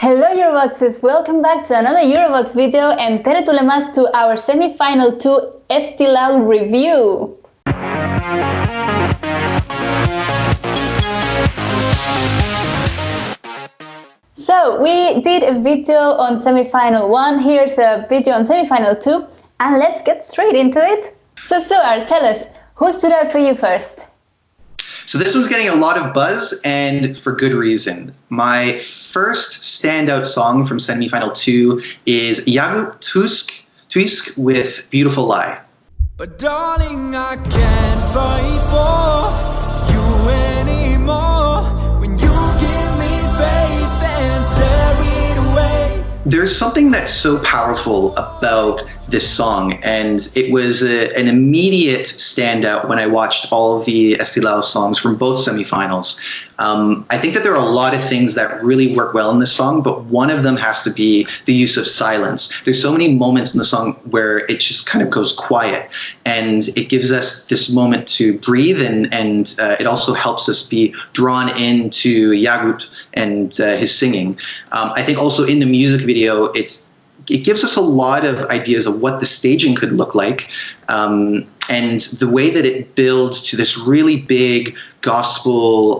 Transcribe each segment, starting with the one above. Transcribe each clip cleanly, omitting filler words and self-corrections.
Hello Eurovoxes, welcome back to another Eurovoxx video and tere tulemast to our semi-final 2 Eesti Laul review. So we did a video on semi-final 1, here's a video on semi-final 2, and let's get straight into it. So Stuart, tell us, who stood out for you first? So this one's getting a lot of buzz, and for good reason. My first standout song from semi-final 2 is Tusk with Beautiful Lie. But darling, I can't fight for you anymore. When you give me faith and tear it away. There's something that's so powerful about this song, and it was an immediate standout when I watched all of the Eesti Laul songs from both semifinals. I think that there are a lot of things that really work well in this song, but one of them has to be the use of silence. There's so many moments in the song where it just kind of goes quiet, and it gives us this moment to breathe, and it also helps us be drawn into Jagut and his singing. I think also in the music video, it gives us a lot of ideas of what the staging could look like, and the way that it builds to this really big gospel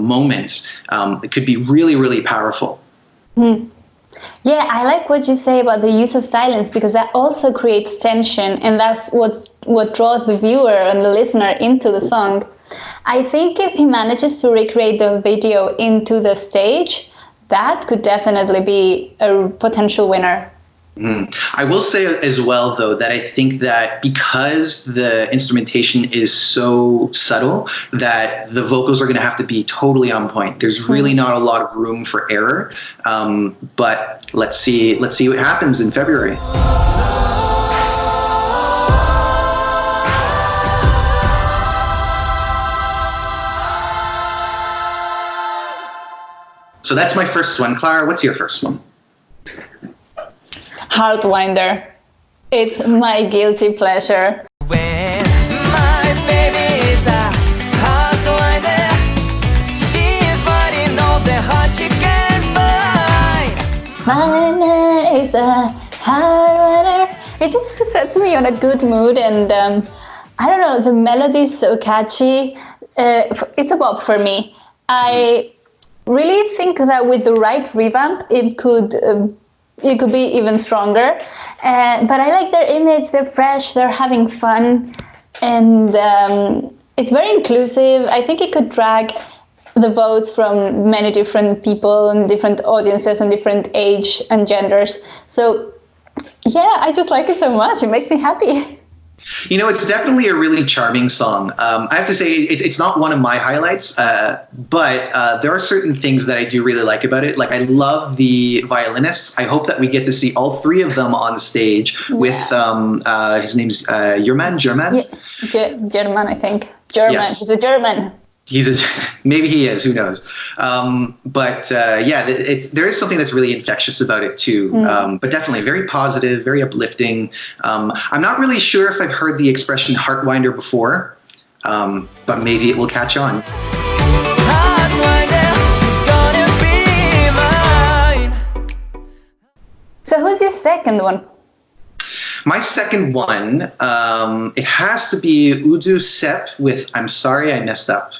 moment. It could be really, really powerful. Yeah, I like what you say about the use of silence, because that also creates tension, and that's what draws the viewer and the listener into the song. I think if he manages to recreate the video into the stage, that could definitely be a potential winner. I will say as well, though, that I think that because the instrumentation is so subtle, that the vocals are going to have to be totally on point. There's really not a lot of room for error, but let's see what happens in February. So that's my first one. Clara, what's your first one? Heartwinder. It's my guilty pleasure. When my baby is a heartwinder, she is biting all the heart you can find. My name is a heartwinder. It just sets me on a good mood, and I don't know, the melody is so catchy. It's a bop for me. I really think that with the right revamp, it could be even stronger. But I like their image. They're fresh. They're having fun, and it's very inclusive. I think it could drag the votes from many different people and different audiences and different age and genders. So yeah, I just like it so much. It makes me happy. You know, it's definitely a really charming song. I have to say, it's not one of my highlights, but there are certain things that I do really like about it. Like, I love the violinists. I hope that we get to see all three of them on stage with, his name's German? Yeah, German, I think. German. Yes. He's a German. Maybe he is, who knows? Yeah, there is something that's really infectious about it too. But definitely very positive, very uplifting. I'm not really sure if I've heard the expression heartwinder before, but maybe it will catch on. So who's your second one? My second one, it has to be Udo Sepp with I'm Sorry I Messed Up.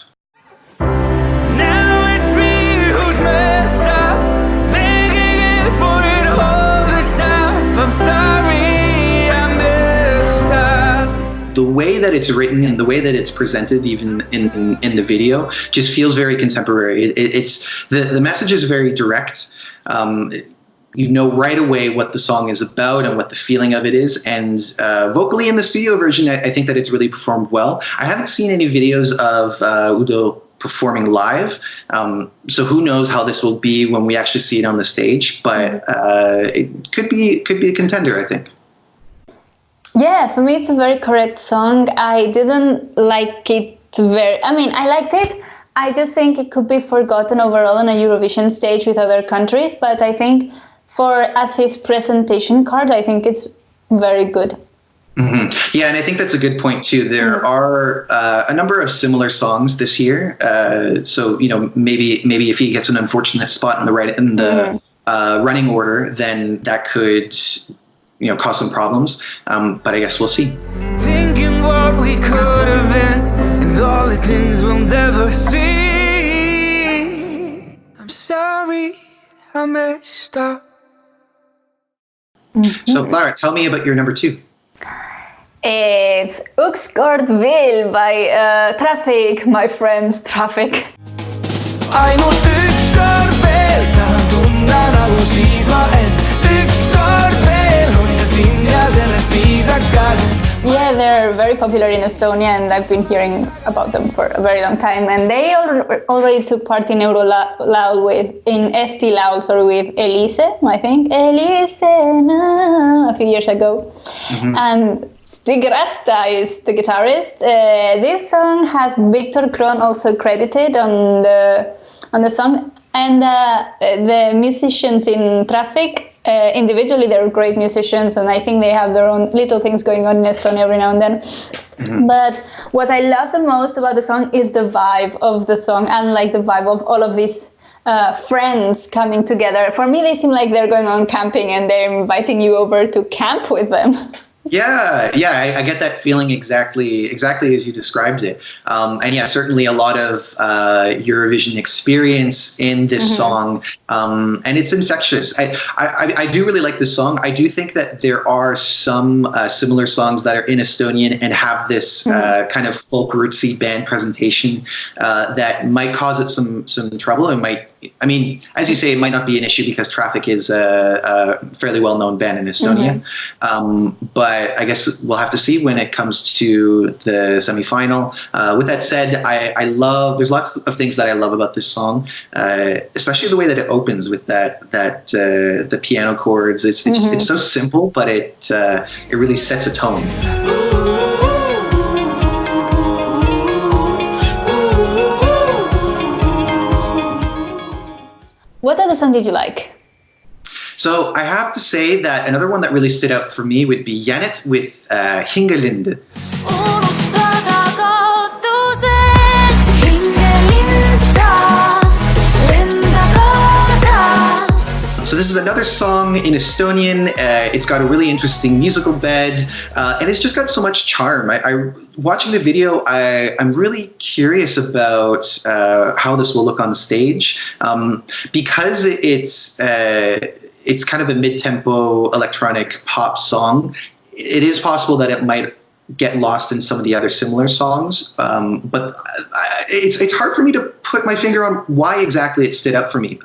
The way that it's written and the way that it's presented, even in the video, just feels very contemporary. It's the message is very direct. You know right away what the song is about and what the feeling of it is. And vocally in the studio version, I think that it's really performed well. I haven't seen any videos of Udo performing live, so who knows how this will be when we actually see it on the stage. But it could be a contender, I think. Yeah, for me it's a very correct song. I didn't like it I liked it. I just think it could be forgotten overall on a Eurovision stage with other countries, but I think as his presentation card, I think it's very good. Yeah, and I think that's a good point too. There are a number of similar songs this year. So maybe if he gets an unfortunate spot in the running order, then that could cause some problems. But I guess we'll see. Thinking what we could have been and all the things we'll never see. I'm sorry I messed up. So Clara, tell me about your number 2. It's Ükskordvil by Traffic, my friends Traffic. Ainult ükskord veel tahan tunda nagu siis ma end. Ükskord veel hoida sind ja sellest piisaks ka sest. Yeah, they're very popular in Estonia, and I've been hearing about them for a very long time. And they already took part in Laul in Eesti Laul, with Elise, I think. Elise, no, a few years ago. And Stig Rasta is the guitarist. This song has Victor Kron also credited on the song, and the musicians in Traffic. Individually, they're great musicians, and I think they have their own little things going on in Estonia every now and then. But what I love the most about the song is the vibe of the song, and like the vibe of all of these friends coming together. For me, they seem like they're going on camping and they're inviting you over to camp with them. Yeah, I get that feeling exactly as you described it. And yeah, certainly a lot of Eurovision experience in this song, and it's infectious. I do really like this song. I do think that there are some similar songs that are in Estonian and have this kind of folk rootsy band presentation that might cause it some trouble. It might. I mean, as you say, it might not be an issue because Traffic is a fairly well-known band in Estonia. But I guess we'll have to see when it comes to the semi-final. With that said, there's lots of things that I love about this song, especially the way that it opens with the piano chords. It's so simple, but it really sets a tone. What other song did you like? So I have to say that another one that really stood out for me would be Janet with Hingelind. So this is another song in Estonian. It's got a really interesting musical bed, and it's just got so much charm. Watching the video, I'm really curious about how this will look on stage, because it's kind of a mid-tempo electronic pop song. It is possible that it might get lost in some of the other similar songs, but it's hard for me to put my finger on why exactly it stood out for me.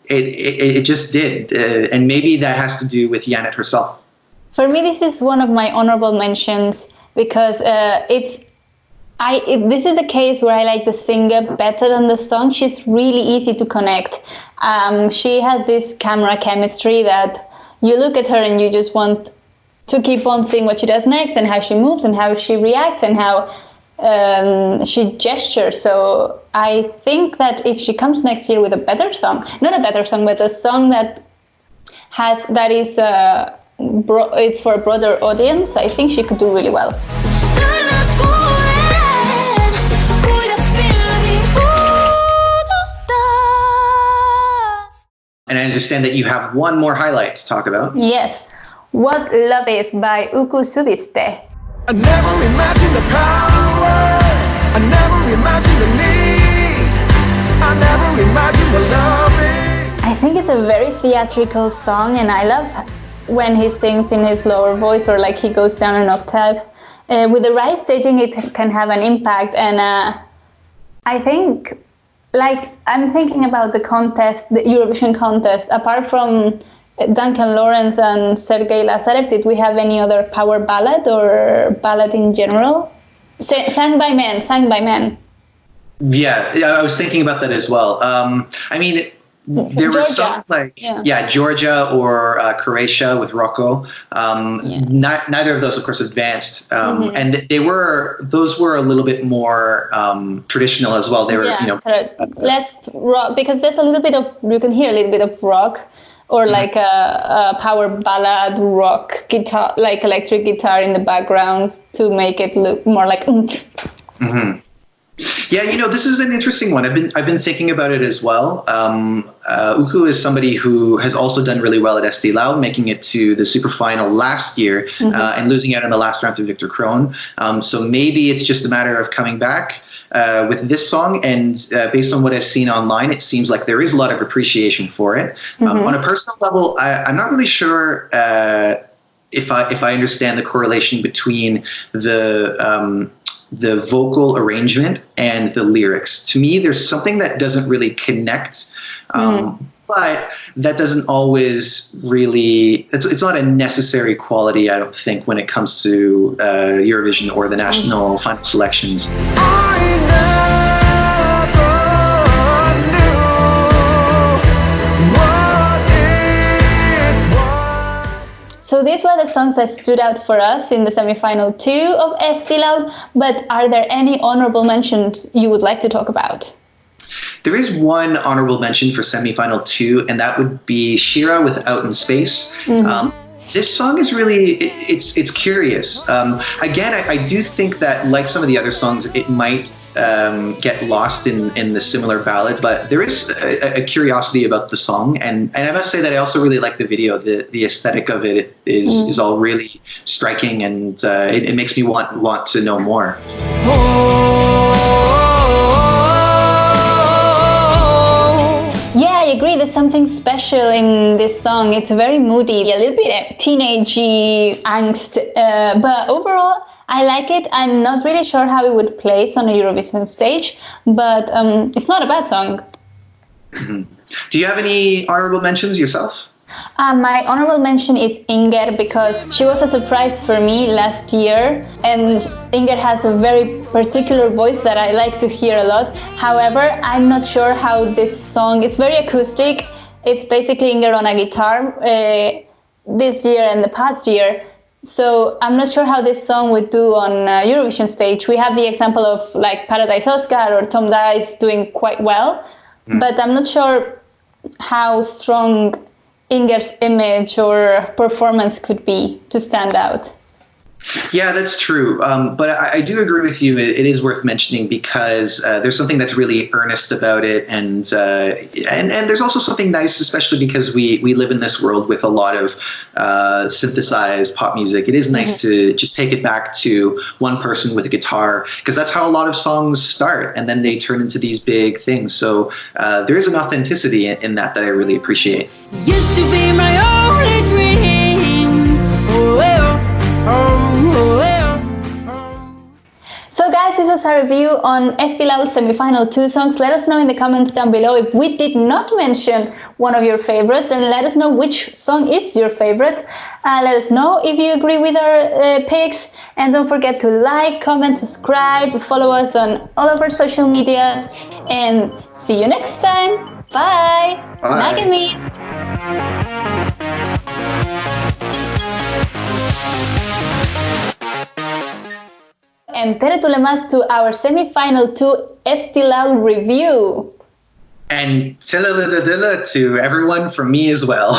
It just did, and maybe that has to do with Janet herself. For me, this is one of my honorable mentions because this is the case where I like the singer better than the song. She's really easy to connect. She has this camera chemistry that you look at her and you just want to keep on seeing what she does next and how she moves and how she reacts and how she gestures. So I think that if she comes next year with a better song, not a better song, but a song that is it's for a broader audience, I think she could do really well. And I understand that you have one more highlight to talk about. Yes. What Love Is by Uku Suviste. I never imagined the power, I never imagined the need, I never imagined what love is. I think it's a very theatrical song, and I love when he sings in his lower voice or like he goes down an octave. With the right staging, it can have an impact, and I think, I'm thinking about the contest, the Eurovision contest. Apart from Duncan Laurence and Sergei Lazarev, did we have any other power ballad or ballad in general? Sang by men. Yeah, I was thinking about that as well. I mean, there were some like Georgia or Croatia with Rocco. Neither of those, of course, advanced, and those were a little bit more traditional as well. They were, let's rock, because there's a little bit of, you can hear a little bit of rock. or like a power ballad rock guitar, like electric guitar in the background to make it look more like oomph. Mm-hmm. Yeah, this is an interesting one. I've been thinking about it as well. Uku is somebody who has also done really well at Eesti Laul, making it to the super final last year and losing out in the last round to Victor Krohn. So maybe it's just a matter of coming back with this song. And based on what I've seen online, it seems like there is a lot of appreciation for it. On a personal level, I'm not really sure if I understand the correlation between the vocal arrangement and the lyrics. To me, there's something that doesn't really connect, but that doesn't always really, it's not a necessary quality, I don't think, when it comes to Eurovision or the national final selections. So these were the songs that stood out for us in the semi-final 2 of Eesti Laul, but are there any honorable mentions you would like to talk about? There is one honorable mention for semi-final 2, and that would be Shira with Out in Space. This song is really, it's curious. Again, I do think that, like some of the other songs, it might get lost in the similar ballads, but there is a curiosity about the song, and I must say that I also really like the video. The aesthetic of it is all really striking, and it makes me want to know more. Yeah, I agree. There's something special in this song. It's very moody, a little bit teenagey angst, but overall, I like it. I'm not really sure how it would place on a Eurovision stage, but it's not a bad song. Do you have any honorable mentions yourself? My honorable mention is Inger, because she was a surprise for me last year, and Inger has a very particular voice that I like to hear a lot. However, I'm not sure how this song, it's very acoustic. It's basically Inger on a guitar this year and the past year. So I'm not sure how this song would do on Eurovision stage. We have the example of like Paradise Oscar or Tom Dice doing quite well, but I'm not sure how strong Inger's image or performance could be to stand out. Yeah, that's true. But I do agree with you. It is worth mentioning because there's something that's really earnest about it, and there's also something nice, especially because we live in this world with a lot of synthesized pop music. It is nice to just take it back to one person with a guitar, because that's how a lot of songs start, and then they turn into these big things. So there is an authenticity in that I really appreciate. Used to be my only dream. Oh, well. So guys, this was our review on Eesti Laul semi-final 2 songs. Let us know in the comments down below if we did not mention one of your favorites, and let us know which song is your favorite. Let us know if you agree with our picks, and don't forget to like, comment, subscribe, follow us on all of our social medias, and see you next time. Bye! Nagemist! And tere tulemast to our semi-final 2 Eesti Laul review. And to everyone from me as well.